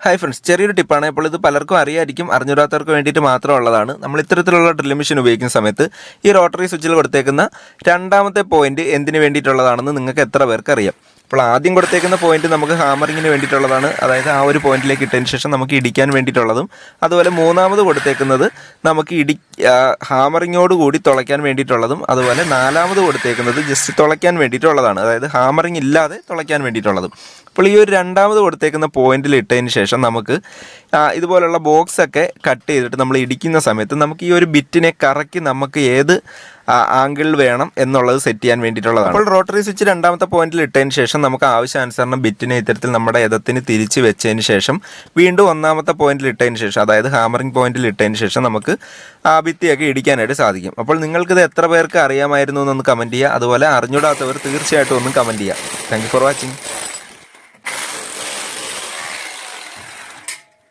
Hi friends, ചെറിയൊരു ടിപ്പാണ്. ഇപ്പോൾ ഇത് പലർക്കും അറിയായിരിക്കും, അറിഞ്ഞൂടാത്തവർക്ക് വേണ്ടിയിട്ട് മാത്രമുള്ളതാണ്. നമ്മൾ ഇത്തരത്തിലുള്ള ഡ്രിൽ മെഷീൻ ഉപയോഗിക്കുന്ന സമയത്ത് ഈ റോട്ടറി സ്വിച്ചിൽ കൊടുത്തേക്കുന്ന രണ്ടാമത്തെ പോയിന്റ് എന്തിനു വേണ്ടിയിട്ടുള്ളതാണെന്ന് നിങ്ങൾക്ക് എത്ര പേർക്ക് അറിയാം? അപ്പോൾ ആദ്യം കൊടുത്തേക്കുന്ന പോയിന്റ് നമുക്ക് ഹാമറിങ്ങിന് വേണ്ടിയിട്ടുള്ളതാണ്. അതായത് ആ ഒരു പോയിന്റിലേക്ക് ഇട്ടതിന് ശേഷം നമുക്ക് ഇടിക്കാൻ വേണ്ടിയിട്ടുള്ളതും, അതുപോലെ മൂന്നാമത് കൊടുത്തേക്കുന്നത് നമുക്ക് ഹാമറിങ്ങോട് കൂടി തുളയ്ക്കാൻ വേണ്ടിയിട്ടുള്ളതും, അതുപോലെ നാലാമത് കൊടുത്തേക്കുന്നത് ജസ്റ്റ് തുളയ്ക്കാൻ വേണ്ടിയിട്ടുള്ളതാണ്. അതായത് ഹാമറിങ് ഇല്ലാതെ തുളയ്ക്കാൻ വേണ്ടിയിട്ടുള്ളതും. അപ്പോൾ ഈ ഒരു രണ്ടാമത് കൊടുത്തേക്കുന്ന പോയിന്റിൽ ഇട്ടതിന് ശേഷം നമുക്ക് ഇതുപോലുള്ള ബോക്സൊക്കെ കട്ട് ചെയ്തിട്ട് നമ്മൾ ഇടിക്കുന്ന സമയത്ത് നമുക്ക് ഈ ഒരു ബിറ്റിനെ കറക്കി നമുക്ക് ഏത് ആംഗിളിൽ വേണം എന്നുള്ളത് സെറ്റ് ചെയ്യാൻ വേണ്ടിയിട്ടുള്ളതാണ്. അപ്പോൾ റോട്ടറി സ്വിച്ച് രണ്ടാമത്തെ പോയിന്റിൽ ഇട്ടതിന് ശേഷം നമുക്ക് ആവശ്യാനുസരണം ബിറ്റിനെ ഇത്തരത്തിൽ നമ്മുടെ യഥത്തിന് തിരിച്ച് വെച്ചതിന് ശേഷം വീണ്ടും ഒന്നാമത്തെ പോയിന്റിൽ ഇട്ടതിന് ശേഷം, അതായത് ഹാമറിംഗ് പോയിന്റിൽ ഇട്ടതിന് ശേഷം നമുക്ക് ഭിത്തിയൊക്കെ ഇടിക്കാനായിട്ട് സാധിക്കും. അപ്പോൾ നിങ്ങൾക്കിത് എത്ര പേർക്ക് അറിയാമായിരുന്നു എന്നൊന്ന് കമൻറ്റ് ചെയ്യുക. അതുപോലെ അറിഞ്ഞൂടാത്തവർ തീർച്ചയായിട്ടും ഒന്ന് കമൻറ്റ് ചെയ്യുക. Thank you for watching.